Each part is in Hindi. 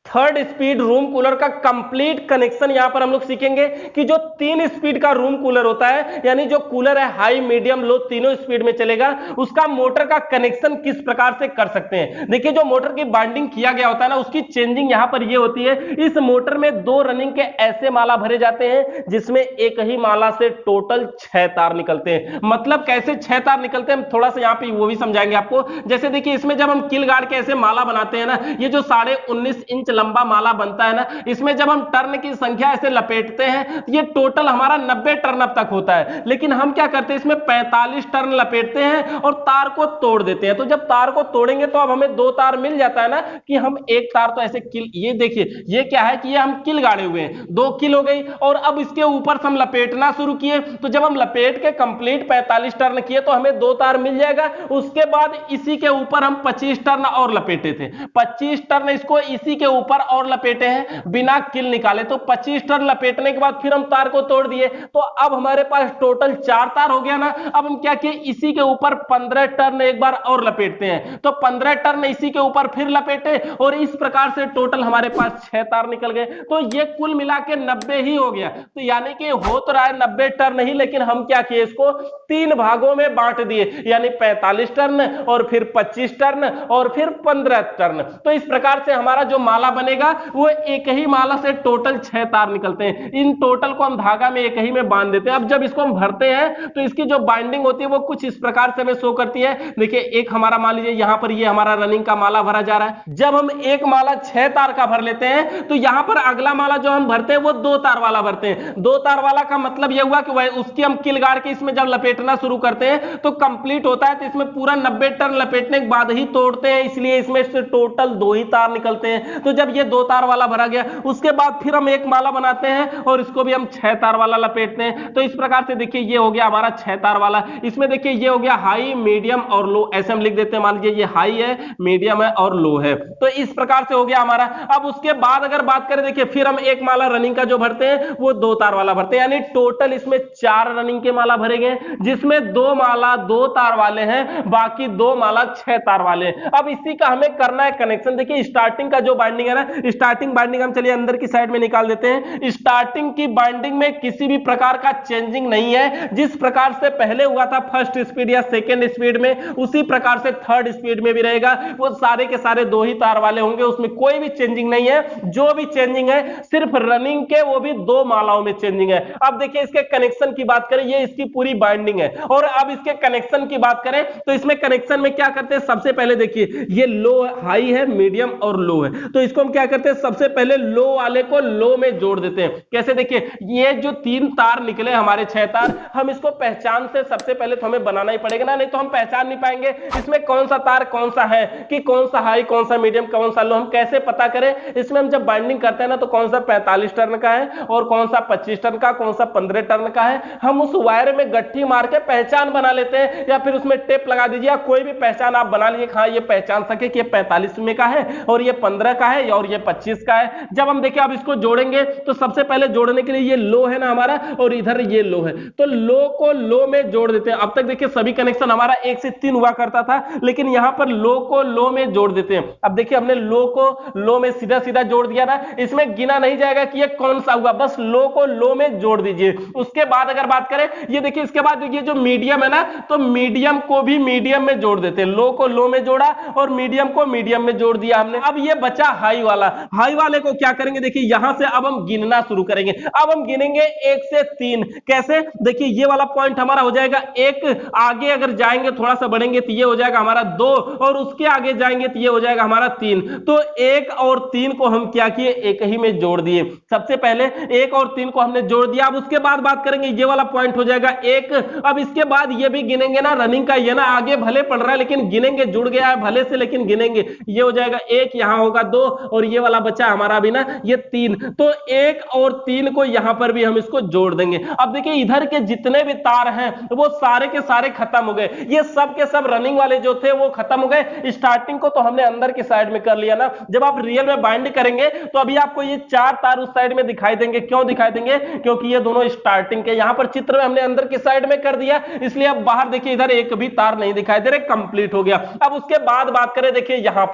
थर्ड स्पीड रूम कूलर का कंप्लीट कनेक्शन यहां पर हम लोग सीखेंगे कि जो 3 स्पीड का रूम कूलर होता है, यानी जो कूलर है हाई मीडियम लो तीनों स्पीड में चलेगा, उसका मोटर का कनेक्शन किस प्रकार से कर सकते हैं। देखिए जो मोटर की बाइंडिंग किया गया होता है ना, उसकी चेंजिंग यहां पर ये होती है, इस मोटर में 2 रनिंग के ऐसे माला भरे जाते हैं जिसमें एक ही माला से टोटल 6 तार निकलते हैं। मतलब कैसे 6 तार निकलते हैं हम थोड़ा सा यहां पे वो भी समझाएंगे आपको। जैसे देखिए इसमें जब हम किल गार्ड के ऐसे माला बनाते हैं ना, ये जो 19.5 इंच लंबा माला बनता है ना, इसमें जब हम टर्न की संख्या ऐसे लपेटते हैं तो ये टोटल हमारा 90 टर्न अब तक होता है। लेकिन हम क्या करते हैं, इसमें 45 टर्न लपेटते हैं और तार को तोड़ देते हैं। तो जब तार को तोड़ेंगे तो अब हमें 2 तार मिल जाता है ना, कि हम एक तार तो ऐसे किल, ये देखिए ये क्या है कि ये हम किल गाड़े हुए हैं, 2 किल हो गई, और अब इसके ऊपर से हम लपेटना शुरू किए। तो जब हम लपेट के कंप्लीट 45 टर्न किए तो हमें 2 तार मिल जाएगा। उसके बाद इसी के ऊपर हम 25 टर्न और लपेटे थे, 25 टर्न इसको इसी के ऊपर और लपेटे हैं बिना किल निकाले। तो 25 टर्न लपेटने के बाद फिर हम तार को तोड़ दिए, तो अब हमारे पास टोटल 4 तार हो गया ना। अब हम क्या किए, इसी के ऊपर 15 टर्न एक बार और लपेटते हैं, तो 15 टर्न इसी के ऊपर फिर लपेटे, और इस प्रकार से टोटल हमारे पास 6 तार निकल गए। तो ये कुल मिला के 90 ही हो गया। तो यानी कि हो तो रहा है 90 टर्न ही, लेकिन हम क्या किए, इसको 3 भागों में बांट दिए, यानी 45 टर्न और फिर 25 टर्न और फिर 15 टर्न। तो इस प्रकार से हमारा जो माला बनेगा वो एक ही माला से टोटल 6 तार निकलते हैं। इन टोटल को हम धागा में एक ही में बांध देते हैं। अब जब इसको हम भरते हैं तो इसकी जो बाइंडिंग होती है वो कुछ इस प्रकार से हमें शो करती है। देखिए एक हमारा मान लीजिए यहां पर ये हमारा रनिंग का माला भरा जा रहा है। जब हम एक माला 6 तार का भर लेते हैं तो यहां पर अगला माला जो हम भरते हैं वो 2 तार वाला भरते हैं। 2 तार वाला का मतलब यह हुआ कि वह उसकी हम किल गाड़ के इसमें जब लपेटना शुरू करते हैं तो कंप्लीट होता है, तो इसमें पूरा 90 टर्न लपेटने के बाद ही तोड़ते हैं, इसलिए इसमें से टोटल 2 ही तार निकलते हैं। तो जब ये 2 तार वाला भरा गया उसके बाद फिर हम एक माला बनाते हैं और इसको भी हम 6 तार वाला लपेटते हैं। तो इस प्रकार से देखिए ये हो गया हमारा 6 तार वाला। इसमें देखिए ये हो गया हाई मीडियम और लो, ऐसे हम लिख देते हैं। मान लीजिए ये हाई है, मीडियम है और लो है। तो इस प्रकार से हो गया हमारा। अब उसके बाद अगर बात करें, देखिए फिर हम एक माला रनिंग का जो भरते हैं वो 2 तार वाला भरते हैं, यानी टोटल इसमें 4 रनिंग के माला भरे गए, जिसमें 2 माला 2 तार वाले हैं, बाकी 2 माला 6 तार वाले हैं। अब इसी का हमें करना है कनेक्शन। देखिए स्टार्टिंग का जो बाइंडिंग है ना, स्टार्टिंग बाइंडिंग हम चलिए अंदर की साइड में निकाल देते हैं। स्टार्टिंग की बाइंडिंग में किसी भी प्रकार का चेंजिंग नहीं है। जिस प्रकार से पहले हुआ था फर्स्ट स्पीड या सेकेंड स्पीड में, उसी प्रकार से थर्ड स्पीड में भी रहेगा। वो सारे के सारे 2 ही तार वाले होंगे, उसमें कोई भी चेंजिंग नहीं है। जो भी चेंजिंग है सिर्फ रनिंग के, वो भी 2 मालाओं में चेंजिंग है। अब देखिए इसके कनेक्शन की बात करें, ये इसकी पूरी बाइंडिंग है। और अब इसके कनेक्शन की बात करें तो इसमें कनेक्शन में क्या करते हैं, सबसे पहले देखिए ये लो हाई है, मीडियम और लो है, तो इसको हम क्या करते हैं, सबसे पहले लो वाले को लो में जोड़ देते हैं। कैसे, देखिए ये जो 3 तार निकले हमारे 6 तार, हम इसको पहचान से सबसे पहले तो हमें बनाना ही पड़ेगा ना, नहीं तो हम पहचान नहीं पाएंगे इसमें कौन सा तार कौन सा है, कि कौन सा हाई कौन सा मीडियम कौन सा लो, हम कैसे पता करें। इसमें हम जब बाइंडिंग करते हैं ना तो कौन सा 45 टर्न का है और कौन सा 25 टर्न का, कौन सा 15 टर्न का है, हम उस वायर में गट्ठी मार के पहचान बना लेते हैं, या फिर उसमें टेप लगा दीजिए, कोई भी पहचान आप बना लीजिए। हाँ ये पहचान सके कि ये 45 में का है और ये 15 का है और ये 25 का है। जब हम देखिए अब इसको जोड़ेंगे तो सबसे पहले जोड़ने के लिए ये लो है ना हमारा, और इधर ये लो है, तो लो को लो में जोड़ देते हैं। अब तक देखिए सभी कनेक्शन हमारा 1 से 3 हुआ करता था, लेकिन यहां पर लो को लो में जोड़ देते हैं। अब देखिए हमने लो को लो में सीधा सीधा जोड़ दिया ना, इसमें गिना नहीं जाएगा कि ये कौन सा हुआ, बस लो को लो में जोड़ दीजिए। उसके बाद अगर बात करें, ये देखिए इसके बाद ये जो मीडियम है ना, तो मीडियम को भी मीडियम में जोड़ देते हैं। लो को लो में जोड़ा और मीडियम को मीडियम में जोड़ दिया हमने। अब ये बचा हाई वाला, हाई वाले को क्या करेंगे, देखिए यहां से अब हम गिनना शुरू करेंगे। अब हम गिनेंगे 1 से 3। कैसे, देखिए ये वाला पॉइंट हमारा हो जाएगा 1, आगे अगर जाएंगे थोड़ा सा बढ़ेंगे तो ये हो जाएगा हमारा 2, और उसके आगे जाएंगे तो ये हो जाएगा हमारा 3। तो 1 और 3 को हम क्या किए, एक ही में जोड़ दिए। सबसे पहले 1 और 3 को हमने जोड़ दिया। अब उसके बाद बात करेंगे, ये वाला पॉइंट हो जाएगा 1। अब इसके बाद ये भी गिनेंगे ना, रनिंग का ये ना आगे भले पड़ रहा है लेकिन गिनेंगे, जुड़ गया है भले से लेकिन गिनेंगे। ये हो जाएगा 1, यहां होगा 2 और ये वाला बचा हमारा भी ना ये 3। तो 1 और 3 को यहां पर भी हम इसको जोड़ देंगे। अब देखिए इधर के जितने भी तार हैं वो सारे के सारे खत्म हो गए, ये सब के सब रनिंग वाले जो थे वो खत्म हो गए। स्टार्टिंग को तो हमने अंदर की साइड में कर लिया ना, जब आप रियल में बाइंड करेंगे तो अभी आपको ये 4 तार उस साइड में दिखाई देंगे। क्यों दिखाई देंगे, क्योंकि ये दोनों स्टार्टिंग के, यहां पर चित्र में हमने अंदर की साइड में कर दिया, इसलिए अब बाहर देखिए इधर एक भी तार नहीं दिखाई दे रहे, कंप्लीट हो गया। अब उसके बाद बात करें, देखिए यहां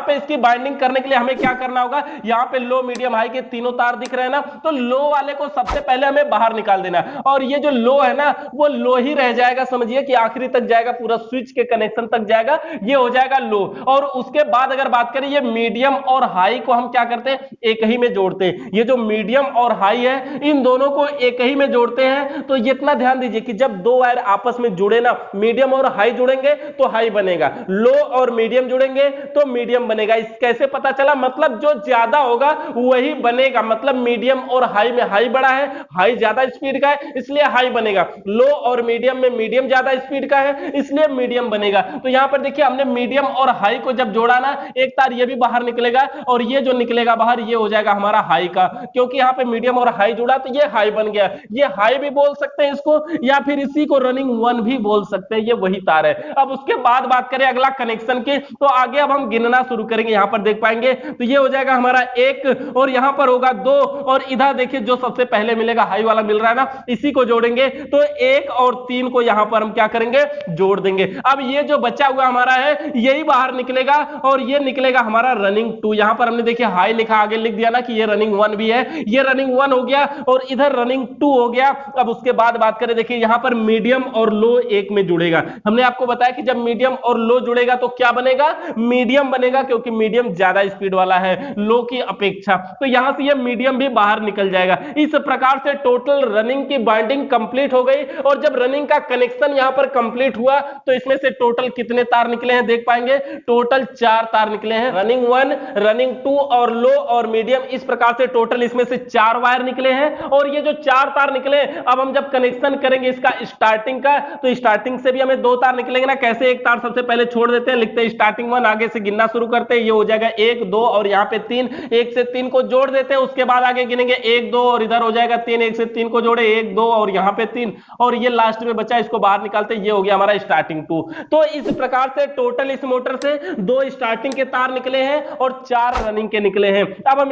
पे इसकी बाइंडिंग करने के लिए लिए हमें क्या करना होगा, यहाँ पे लो मीडियम हाई के तीनों तार दिख रहे हैं ना, तो लो वाले को सबसे पहले हमें बाहर निकाल देना है, और ये जो लो है ना वो लो ही रह जाएगा, समझिए कि आखिरी तक जाएगा, पूरा स्विच के कनेक्शन तक जाएगा, ये हो जाएगा लो। और उसके बाद अगर बात करें ये मीडियम और हाई को हम क्या करते हैं, एक ही में जोड़ते हैं। ये जो मीडियम और हाई है इन दोनों को एक ही में जोड़ते हैं। तो ये इतना ध्यान दीजिए कि जब दो वायर आपस में जुड़े ना, मीडियम और हाई जुड़ेंगे तो हाई बनेगा, लो और मीडियम जुड़ेंगे तो मीडियम बनेगा। इस कैसे पता चला, मतलब जो ज्यादा होगा वही बनेगा, मतलब मीडियम और हाई में हाई बड़ा है, हाई ज्यादा स्पीड का है इसलिए हाई बनेगा, लो और मीडियम में मीडियम ज्यादा स्पीड का है इसलिए मीडियम बनेगा। तो यहां पर देखिए हमने मीडियम और हाई को जब जोड़ा ना, एक तार ये भी बाहर निकलेगा और ये जो निकलेगा बाहर ये हो जाएगा हमारा हाई का, क्योंकि यहां पे मीडियम और हाई जुड़ा तो ये हाई बन गया। ये हाई भी बोल सकते हैं इसको, या फिर इसी को रनिंग वन भी बोल सकते हैं, ये वही तार है। अब उसके बाद बात करें अगला कनेक्शन की, तो आगे अब हम गिनना शुरू करेंगे। यहां पर देख पाएंगे तो ये हो जाएगा हमारा एक, और यहां पर होगा दो, और इधर देखिए जो सबसे पहले मिलेगा हाई वाला मिल रहा है ना, इसी को जोड़ेंगे तो एक और तीन को यहां पर हम क्या करेंगे, जोड़ देंगे। अब ये जो बचा हुआ हमारा है यही बाहर निकलेगा, और ये निकलेगा हमारा रनिंग टू। यहां पर हमने देखिए हाई लिखा, आगे लिख दिया ना कि ये रनिंग वन भी है, ये रनिंग वन हो गया और इधर रनिंग टू हो गया। अब उसके बाद बात करें, देखिए यहां पर मीडियम और लो एक में जुड़ेगा। हमने आपको बताया कि जब मीडियम और लो जुड़ेगा तो क्या बनेगा, मीडियम बनेगा, क्योंकि मीडियम ज्यादा स्पीड वाला है लो की अपेक्षा। तो यहां से ये मीडियम भी बाहर निकल जाएगा। इस प्रकार से टोटल रनिंग की बाइंडिंग कंप्लीट हो गई, और जब रनिंग का कनेक्शन यहां पर कंप्लीट हुआ तो इसमें से टोटल कितने तार निकले हैं देख पाएंगे, टोटल 4 तार निकले हैं, रनिंग वन, रनिंग टू और लो और मीडियम। इस प्रकार से टोटल इसमें से 4 वायर निकले हैं, और ये जो 4 तार निकले, अब हम जब कनेक्शन करेंगे इसका स्टार्टिंग का, तो स्टार्टिंग से भी हमें 2 तार निकलेंगे ना। कैसे, एक तार सबसे पहले छोड़ देते हैं, लिखते हैं स्टार्टिंग वन, आगे से गिनना शुरू करते हैं, ये हो जाएगा 1 2 और यहाँ पे 3, 1 से 3 को जोड़ देते हैं, उसके बाद आगे गिनेंगे 1 2 और इधर हो जाएगा 3, 1 से 3 को जोड़े 1 2 और यहाँ पे 3, और ये लास्ट में बचा इसको बाहर निकालते हैं, ये हो गया हमारा स्टार्टिंग 2। तो इस प्रकार से टोटल इस मोटर से 2 स्टार्टिंग के तार निकले हैं और 4 रनिंग के निकले हैं। अब हम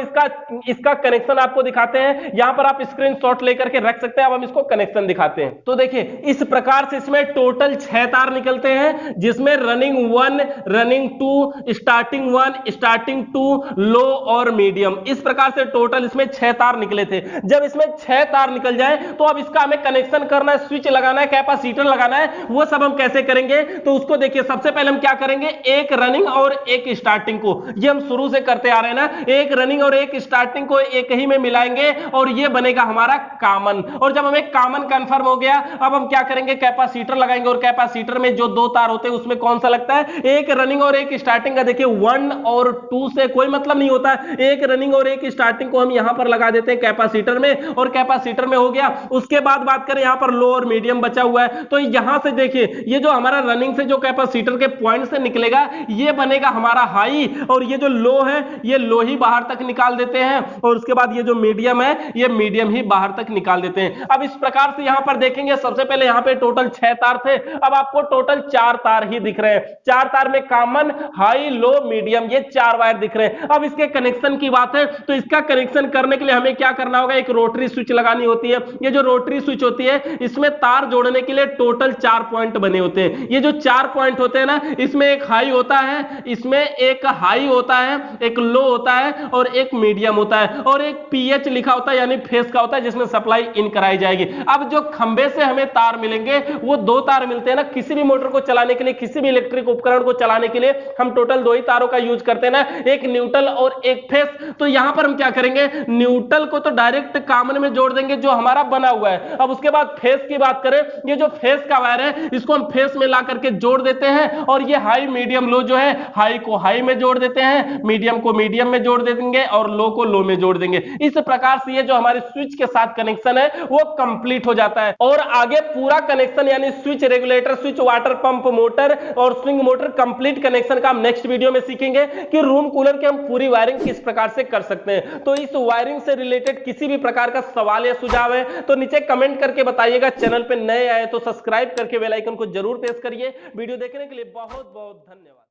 इसका कनेक्शन आपको दिखाते हैं, यहां पर आप स्क्रीनशॉट लेकर के रख सकते हैं। अब हम इसको कनेक्शन दिखाते हैं। तो देखिए इस प्रकार से इसमें टोटल 6 तार निकलते हैं, जिसमें रनिंग 1, रनिंग 2, स्टार्टिंग 1, स्टार्टिंग 2, लो और मीडियम। इस प्रकार से टोटल इसमें 6 तार निकले थे। जब इसमें 6 तार निकल जाए तो अब इसका हमें कनेक्शन करना है, स्विच लगाना है, कैपेसिटर लगाना है। वो सब हम कैसे करेंगे, तो उसको देखिए सबसे पहले हम क्या करेंगे, एक रनिंग और एक स्टार्टिंग को, ये हम शुरू से करते आ रहे हैं ना, एक रनिंग और एक स्टार्टिंग को एक ही में मिलाएंगे और ये बनेगा हमारा कॉमन। और जब हमें कॉमन कंफर्म हो गया, अब हम क्या करेंगे, कैपेसिटर लगाएंगे, और कैपेसिटर में जो 2 तार होते हैं उसमें कौन सा लगता है, एक रनिंग और एक स्टार्टिंग का। देखिए 1 और 2 से कोई मतलब नहीं होता है, एक रनिंग और एक स्टार्टिंग को हम यहां पर लगा देते हैं कैपेसिटर में, और कैपेसिटर में हो गया। उसके बाद बात करें यहां पर लो और मीडियम बचा हुआ है, तो यहां से देखिए ये जो हमारा रनिंग से जो कैपेसिटर के पॉइंट से निकलेगा ये बनेगा हमारा हाई, और ये जो लो है ये लो ही बाहर तक निकाल देते हैं, और उसके बाद ये जो मीडियम है ये मीडियम ही बाहर तक निकाल देते हैं। अब इस प्रकार से यहां पर देखेंगे, सबसे पहले यहां पे टोटल 6 तार थे, अब आपको टोटल 4 तार ही दिख रहे हैं। 4 तार में कॉमन, हाई, लो, मीडियम, ये 4 वायर दिख रहे हैं। अब इसके कनेक्शन की बात है, तो इसका कनेक्शन करने के लिए हमें क्या करना होगा, एक रोटरी स्विच लगानी होती है। ये जो रोटरी स्विच होती है इसमें तार जोड़ने के लिए टोटल 4 पॉइंट बने होते हैं। ये जो 4 पॉइंट होते हैं ना, इसमें एक हाई होता है, इसमें एक हाई होता है, एक लो होता है और एक मीडियम होता है, और एक पीएच लिखा होता है यानी फेस का होता है, जिसमें सप्लाई इन कराई जाएगी। अब जो खंबे से हमें तार मिलेंगे वो 2 तार मिलते हैं ना। किसी भी मोटर को चलाने के लिए, किसी भी इलेक्ट्रिक उपकरण को चलाने के लिए हम टोटल 2 ही तारों का यूज करते हैं ना, एक न्यूट्रल और एक फेस। तो यहां पर हम क्या करेंगे, न्यूट्रल को तो डायरेक्ट कॉमन में जोड़ देंगे जो हमारा बना हुआ है। अब उसके बाद फेस की बात करें, ये जो फेस का वायर है इसको हम फेस में ला करके जोड़ देते हैं, और ये हाई, मीडियम, लो जो है, हाई को हाई में जोड़ देते हैं, मीडियम को मीडियम में जोड़ देंगे और लो को लो में जोड़ देंगे। इस प्रकार से ये जो हमारे स्विच के साथ कनेक्शन है वो कंप्लीट हो जाता है। और आगे पूरा कनेक्शन यानी switch regulator, switch water pump motor और स्विंग मोटर कंप्लीट कनेक्शन का हम नेक्स्ट वीडियो में सीखेंगे कि रूम कूलर की हम पूरी वायरिंग किस प्रकार से कर सकते हैं। तो इस वायरिंग से रिलेटेड किसी भी प्रकार का सवाल या सुझाव है तो नीचे कमेंट करके बताइएगा। चैनल पे नए आए तो सब्सक्राइब करके बेल आइकन को जरूर प्रेस करिए। वीडियो देखने के लिए बहुत बहुत धन्यवाद।